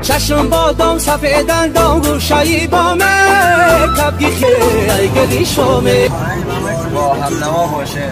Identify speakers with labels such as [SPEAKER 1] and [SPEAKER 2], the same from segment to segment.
[SPEAKER 1] چشم بادام سفید دندان گوشایی بامه کبگی خیلی گلی شومه
[SPEAKER 2] با هم نما باشه.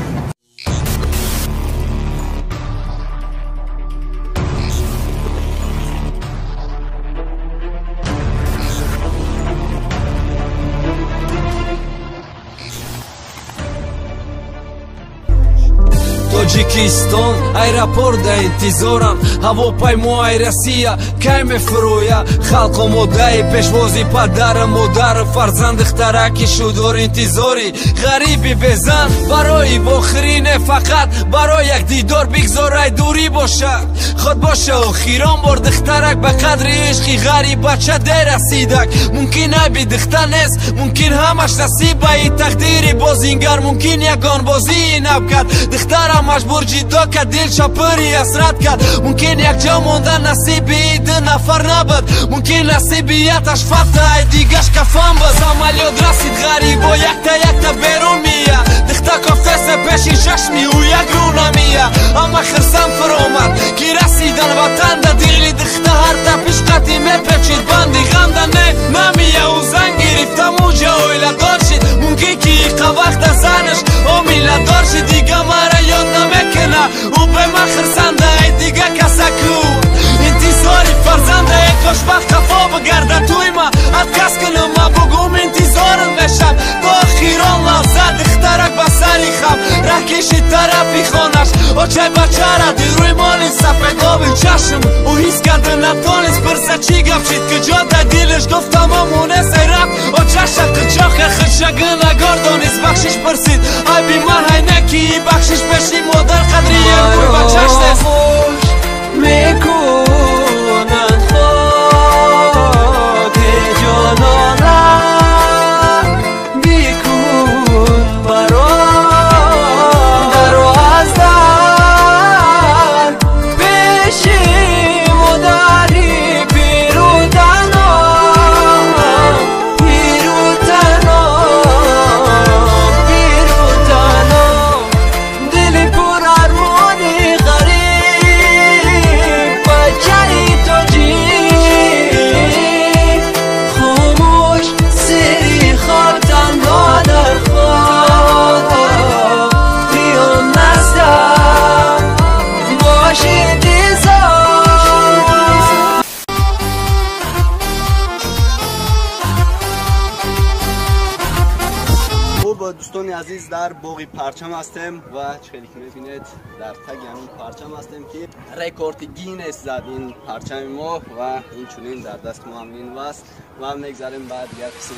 [SPEAKER 3] Таджикистон, аэропорда интизорам ҳавопаймои Россия кай мефурӯя халқу модаи пешвози падару модару фарзанд духтараки шудор интизори ғариби безан барои вохирине фақат барои як дидор бигзорай дурӣ бошад худ боша охирон бор духтарак ба қадри ишқи ғариб бача дер расидак мумкин айби духтар нест мумкин ҳамаш насибаи тақдири бозингар мумкин ягон бозии нав кард духтарам مجبور جدا که دل شپری اسرت کرد ممکن یک جا موندن نصیبی دو نفر نبود ممکن نصیبیتش فتح دیگش کفن بود عملیات رسید غریب و یک تا بیرون میه دختا کافس پیشی چشمی و یک رو نمیه اما خرسم فرامد که رسیدن وطن در دیلی دختا هر تا پیش قطی میپچید بندی غمدن نمیه و زن گرفتم و جایله دار شد ممکن که ایقا وقت زنش امیله دار شد دیگه مرا یاد نمیکنه و به من خرسنده ای دیگه کسکو انتظاری فرزنده ای خوشبخت کفا بگرده توی ما از کس کنم ما بگم انتظارم بشم تا اخیران لحظه دخترک بسری خم رکشی طرفی خانش و چه بچه را دی روی مالی سفید آبی چشم و حیث کرده نتانست برسه چی گفت شید که جا در دیلش گفتم امونه سی رفت و چشم قچاق خشگه نگاردانیست بخشش پرسید ای بی من های نکی بخشش بشی مادر قدری یه روی بچهش نیست
[SPEAKER 1] میکنن خود جانانم بیکن برام در و از در پیشی مادری پیروتنام دل پر ارمانی غریب بچه‌ی تاجیک خاموش سری خواب تنها در خواب بیام نزدم باشی
[SPEAKER 2] با دوستان عزیز در باغی پرچم هستیم و خیلی که میبینید در تگ همین پرچم هستیم که رکورد گینس زد این پرچم ما و این چونین در دست ما همین وست و هم نگذاریم بعد دیگر قسم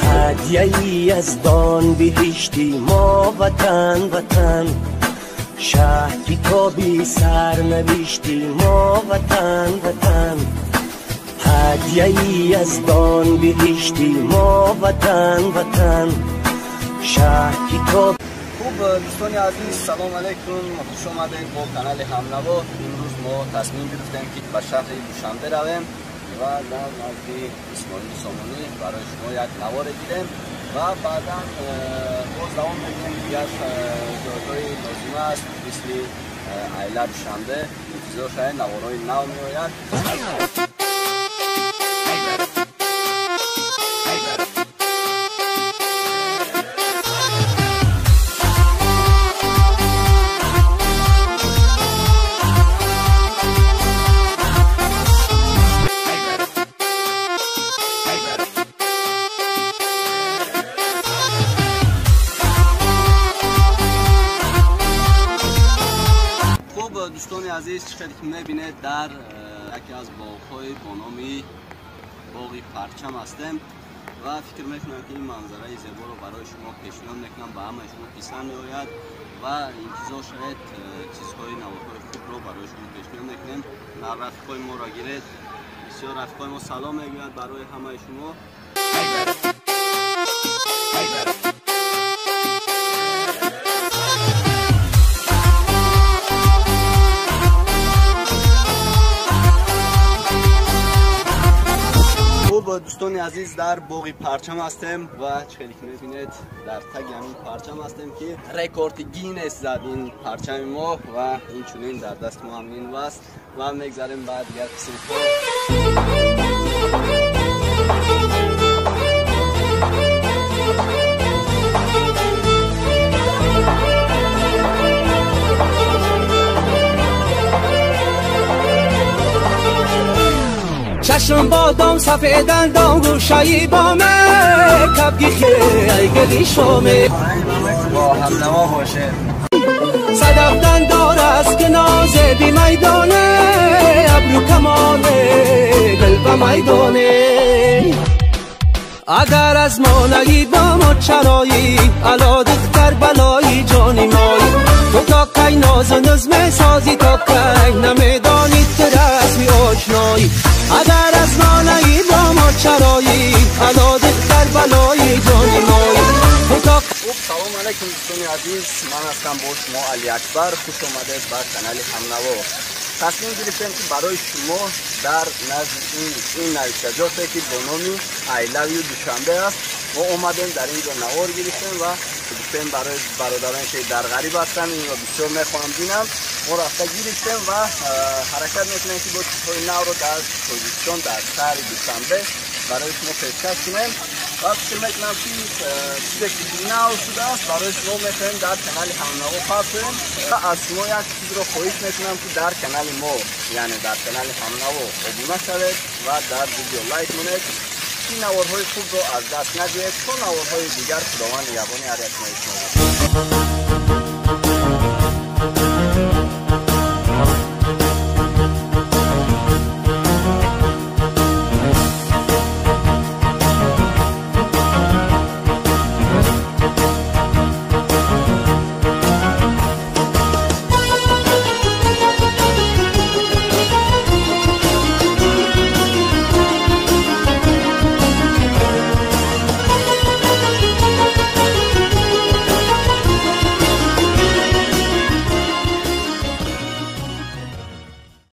[SPEAKER 4] هدیه‌ای از دان بهشتی ما وطن وطن شهری تا بی سر نوشتی ما وطن وطن هدیه‌ای از دان بهشتی ما وطن وطن شهری تا
[SPEAKER 2] خوب دوستان عزیز سلام علیکم خوش آمدید با کانال همنوا امروز ما تصمیم گرفتیم که به شهر دوشنبه رویم و در نزد اسماعیل سامانی برای شما یک نوار گیریم و بعدا باز دوام میکنیم دیگر جایگاه لازمه است مثل ایله دوشنبه انتظار شاید نوارهای نو میآید. دوستان عزیز چقدر که میبینید در یکی از باغ‌های با نام باغ پرچم هستیم و فکر میکنم که این منظره زیبا رو برای شما پیشنهاد میکنم به همه شما پسند میآید و انتظار شاید چیزهای نوارهای خوب رو برای شما پیشنهاد میکنیم رفیقای ما را گیرید بسیار رفیقای ما سلام میگویند برای همه شما. دوستان عزیز در باغ پرچم هستیم و چخیلی که میبینید در تگ همین پرچم هستیم که رکورد گینس زد این پرچم ما و این چونین در دست ما همین وست و میگذاریم بعد دیگر قسم
[SPEAKER 1] چشم بادام سفید اندام گوشایی بامه کبگی خیلی گلی شومه
[SPEAKER 2] با هم نوا باشه
[SPEAKER 1] صدف دندار است که نازه بی میدانه ابرو کمانه دل به میدانه اگر از ما نگی با ما چرایی علا دختر بلایی جانی مایی تو تا کی ناز و نظم سازی تا کی نمیدانی تو رسمی آشنایی اگر از ما نگی با ما چرایی علا دختر بلایی جانی مایی تو تا
[SPEAKER 2] سلام علیکم دوستان عزیز من هستم با شما علی اکبر خوش آمدید به کانال همنوا تصمیم گرفتم که برای شما در نزد این نوشتجاتی که با نام I love you دوشنبه است ما اومدیم در اینجا نوار گرفتیم و گفتیم برای برادران که در غریب هستن این رو بسیار میخوام بینم ما رفته گرفتیم و حرکت میکنیم که با چیزهای نو رو در پوزیشن در شهر دوشنبه برای شما پیشکش کنیم و فکر میکنم که چیزی که نو شده است برای شما میخوایم در کانال همنوا پخش کنیم و از شما یک چیز رو خواهش میکنم که در کانال ما یعنی در کانال همنوا ابونه شوید و در ویدیو لایک کنید این نوارهای خوب رو از دست ندید چون نوارهای دیگر خداوند یگانه هر یک ما